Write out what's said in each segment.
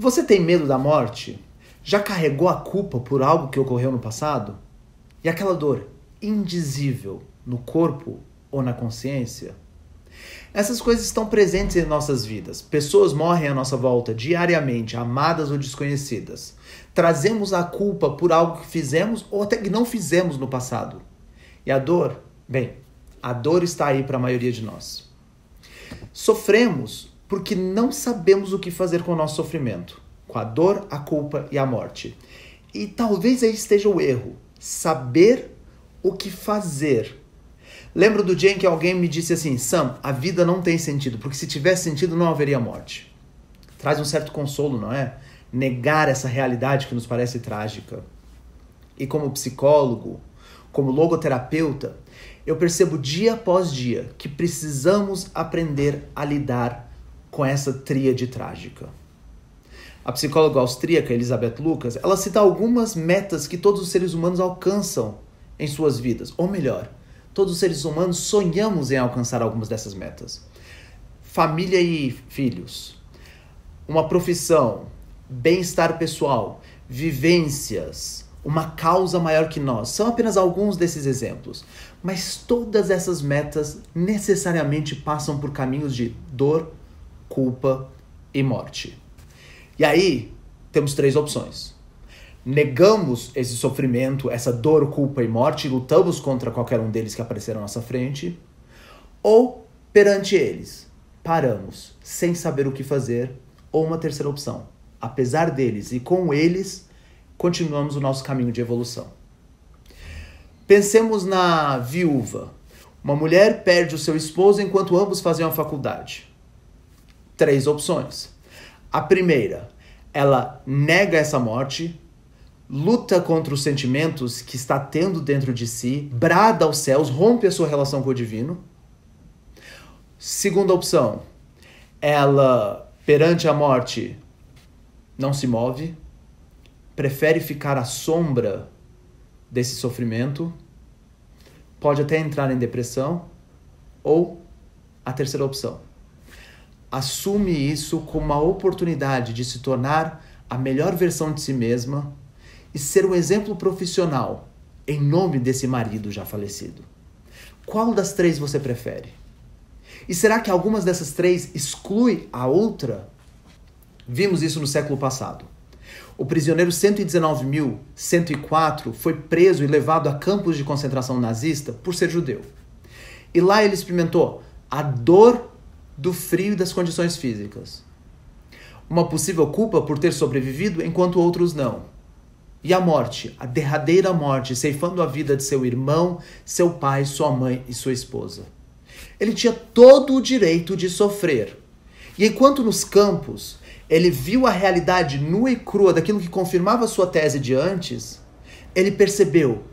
Você tem medo da morte? Já carregou a culpa por algo que ocorreu no passado? E aquela dor indizível no corpo ou na consciência? Essas coisas estão presentes em nossas vidas. Pessoas morrem à nossa volta diariamente, amadas ou desconhecidas. Trazemos a culpa por algo que fizemos ou até que não fizemos no passado. E a dor? Bem, a dor está aí para a maioria de nós. Sofremos porque não sabemos o que fazer com o nosso sofrimento, com a dor, a culpa e a morte. E talvez aí esteja o erro, saber o que fazer. Lembro do dia em que alguém me disse assim: Sam, a vida não tem sentido, porque se tivesse sentido não haveria morte. Traz um certo consolo, não é? Negar essa realidade que nos parece trágica. E como psicólogo, como logoterapeuta, eu percebo dia após dia que precisamos aprender a lidar com essa tríade trágica. A psicóloga austríaca Elisabeth Lucas, ela cita algumas metas que todos os seres humanos alcançam em suas vidas. Ou melhor, todos os seres humanos sonhamos em alcançar algumas dessas metas. Família e filhos, uma profissão, bem-estar pessoal, vivências, uma causa maior que nós. São apenas alguns desses exemplos. Mas todas essas metas necessariamente passam por caminhos de dor, culpa e morte. E aí, temos 3 opções. Negamos esse sofrimento, essa dor, culpa e morte, e lutamos contra qualquer um deles que aparecer à nossa frente, ou, perante eles, paramos, sem saber o que fazer, ou uma terceira opção. Apesar deles e com eles, continuamos o nosso caminho de evolução. Pensemos na viúva. Uma mulher perde o seu esposo enquanto ambos faziam a faculdade. 3 opções. A primeira, ela nega essa morte, luta contra os sentimentos que está tendo dentro de si, brada aos céus, rompe a sua relação com o divino. Segunda opção, ela, perante a morte, não se move, prefere ficar à sombra desse sofrimento, pode até entrar em depressão, ou a terceira opção, assume isso como uma oportunidade de se tornar a melhor versão de si mesma e ser um exemplo profissional em nome desse marido já falecido. Qual das 3 você prefere? E será que algumas dessas 3 exclui a outra? Vimos isso no século passado. O prisioneiro 119.104 foi preso e levado a campos de concentração nazista por ser judeu. E lá ele experimentou a dor do frio e das condições físicas. Uma possível culpa por ter sobrevivido enquanto outros não. E a morte, a derradeira morte, ceifando a vida de seu irmão, seu pai, sua mãe e sua esposa. Ele tinha todo o direito de sofrer. E enquanto nos campos ele viu a realidade nua e crua daquilo que confirmava sua tese de antes, ele percebeu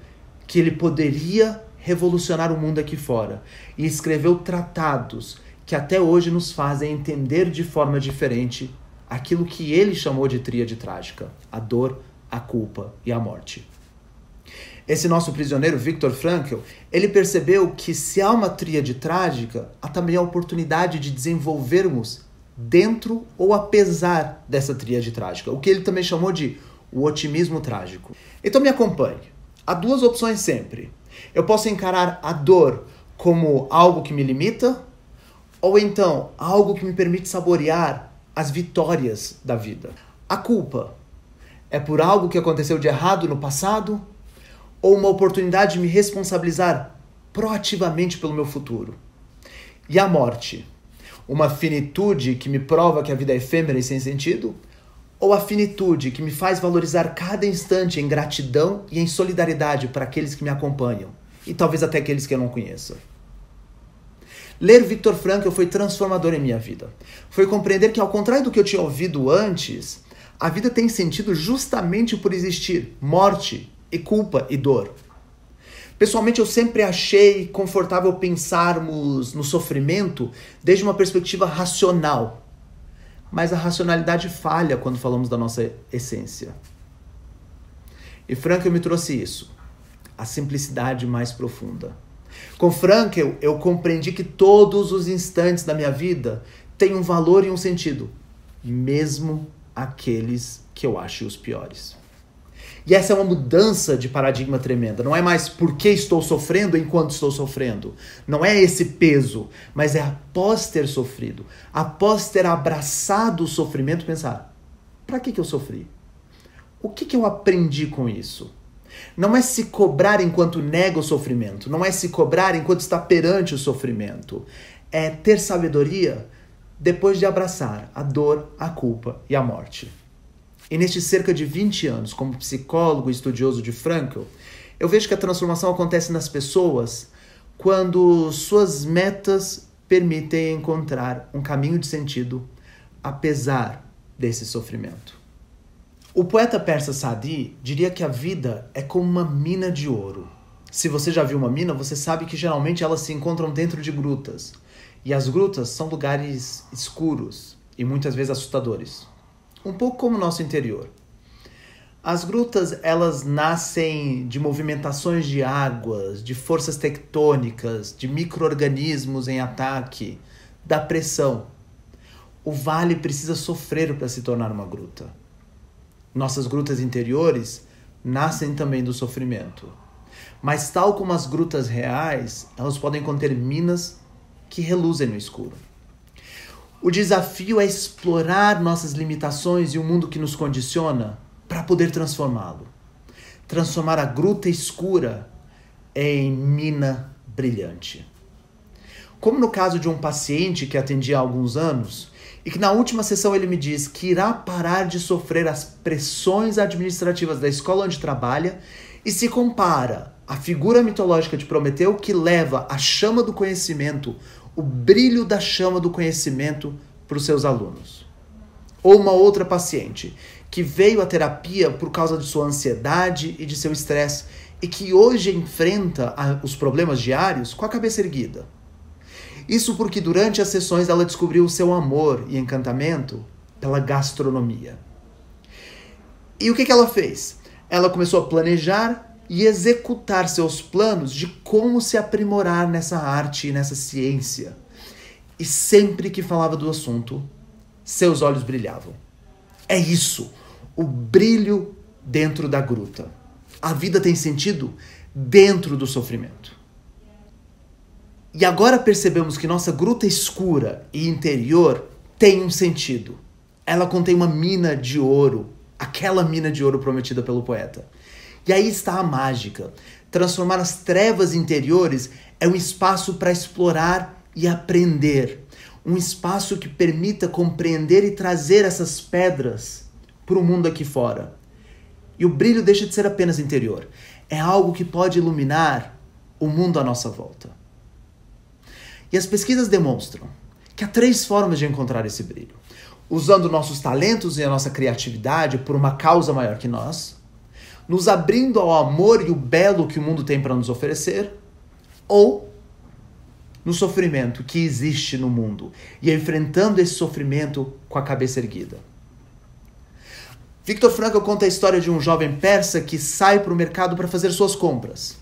que ele poderia revolucionar o mundo aqui fora e escreveu tratados que até hoje nos fazem entender de forma diferente aquilo que ele chamou de tríade trágica, a dor, a culpa e a morte. Esse nosso prisioneiro, Viktor Frankl, ele percebeu que se há uma tríade trágica, há também a oportunidade de desenvolvermos dentro ou apesar dessa tríade trágica, o que ele também chamou de o otimismo trágico. Então me acompanhe. Há 2 opções sempre. Eu posso encarar a dor como algo que me limita, ou então algo que me permite saborear as vitórias da vida. A culpa é por algo que aconteceu de errado no passado, ou uma oportunidade de me responsabilizar proativamente pelo meu futuro? E a morte? Uma finitude que me prova que a vida é efêmera e sem sentido? Ou a finitude que me faz valorizar cada instante em gratidão e em solidariedade para aqueles que me acompanham, e talvez até aqueles que eu não conheça? Ler Viktor Frankl foi transformador em minha vida. Foi compreender que, ao contrário do que eu tinha ouvido antes, a vida tem sentido justamente por existir morte e culpa e dor. Pessoalmente, eu sempre achei confortável pensarmos no sofrimento desde uma perspectiva racional. Mas a racionalidade falha quando falamos da nossa essência. E Frankl me trouxe isso, a simplicidade mais profunda. Com Frankl, eu compreendi que todos os instantes da minha vida têm um valor e um sentido, mesmo aqueles que eu acho os piores. E essa é uma mudança de paradigma tremenda. Não é mais por que estou sofrendo enquanto estou sofrendo. Não é esse peso, mas é após ter sofrido, após ter abraçado o sofrimento, pensar, para que eu sofri? O que eu aprendi com isso? Não é se cobrar enquanto nega o sofrimento. Não é se cobrar enquanto está perante o sofrimento. É ter sabedoria depois de abraçar a dor, a culpa e a morte. E nestes cerca de 20 anos, como psicólogo e estudioso de Frankl, eu vejo que a transformação acontece nas pessoas quando suas metas permitem encontrar um caminho de sentido, apesar desse sofrimento. O poeta persa Sadi diria que a vida é como uma mina de ouro. Se você já viu uma mina, você sabe que geralmente elas se encontram dentro de grutas. E as grutas são lugares escuros e muitas vezes assustadores. Um pouco como o nosso interior. As grutas, elas nascem de movimentações de águas, de forças tectônicas, de micro-organismos em ataque, da pressão. O vale precisa sofrer para se tornar uma gruta. Nossas grutas interiores nascem também do sofrimento. Mas tal como as grutas reais, elas podem conter minas que reluzem no escuro. O desafio é explorar nossas limitações e o mundo que nos condiciona para poder transformá-lo. Transformar a gruta escura em mina brilhante. Como no caso de um paciente que atendi há alguns anos e que na última sessão ele me diz que irá parar de sofrer as pressões administrativas da escola onde trabalha e se compara à figura mitológica de Prometeu que leva a chama do conhecimento, o brilho da chama do conhecimento para os seus alunos. Ou uma outra paciente que veio à terapia por causa de sua ansiedade e de seu estresse e que hoje enfrenta os problemas diários com a cabeça erguida. Isso porque durante as sessões ela descobriu o seu amor e encantamento pela gastronomia. E o que ela fez? Ela começou a planejar e executar seus planos de como se aprimorar nessa arte e nessa ciência. E sempre que falava do assunto, seus olhos brilhavam. É isso, o brilho dentro da gruta. A vida tem sentido dentro do sofrimento. E agora percebemos que nossa gruta escura e interior tem um sentido. Ela contém uma mina de ouro, aquela mina de ouro prometida pelo poeta. E aí está a mágica. Transformar as trevas interiores é um espaço para explorar e aprender. Um espaço que permita compreender e trazer essas pedras para o mundo aqui fora. E o brilho deixa de ser apenas interior. É algo que pode iluminar o mundo à nossa volta. E as pesquisas demonstram que há 3 formas de encontrar esse brilho. Usando nossos talentos e a nossa criatividade por uma causa maior que nós, nos abrindo ao amor e o belo que o mundo tem para nos oferecer, ou no sofrimento que existe no mundo e enfrentando esse sofrimento com a cabeça erguida. Viktor Frankl conta a história de um jovem persa que sai para o mercado para fazer suas compras.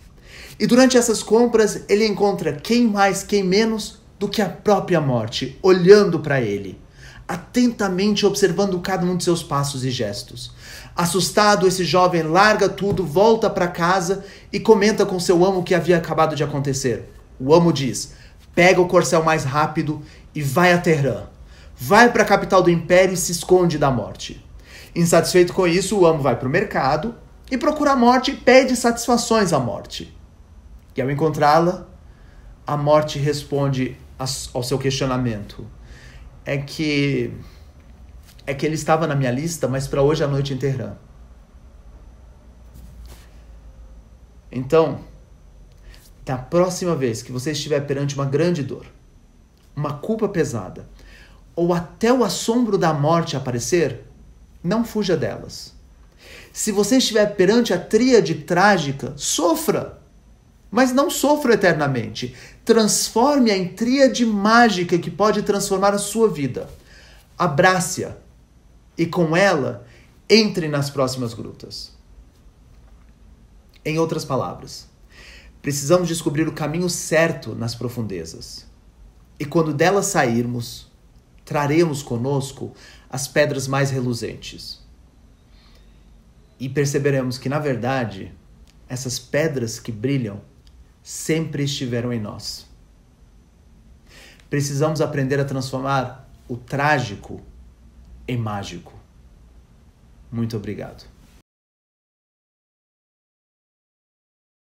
E durante essas compras, ele encontra quem mais, quem menos do que a própria morte, olhando para ele, atentamente observando cada um de seus passos e gestos. Assustado, esse jovem larga tudo, volta para casa e comenta com seu amo o que havia acabado de acontecer. O amo diz, pega o corcel mais rápido e vai a Teherã. Vai para a capital do império e se esconde da morte. Insatisfeito com isso, o amo vai para o mercado e procura a morte e pede satisfações à morte. E ao encontrá-la, a morte responde ao seu questionamento. É que ele estava na minha lista, mas para hoje à noite em Teherã. Então, da próxima vez que você estiver perante uma grande dor, uma culpa pesada, ou até o assombro da morte aparecer, não fuja delas. Se você estiver perante a tríade trágica, sofra, mas não sofra eternamente. Transforme-a em tríade mágica que pode transformar a sua vida. Abrace-a e com ela entre nas próximas grutas. Em outras palavras, precisamos descobrir o caminho certo nas profundezas. E quando delas sairmos, traremos conosco as pedras mais reluzentes. E perceberemos que, na verdade, essas pedras que brilham sempre estiveram em nós. Precisamos aprender a transformar o trágico em mágico. Muito obrigado.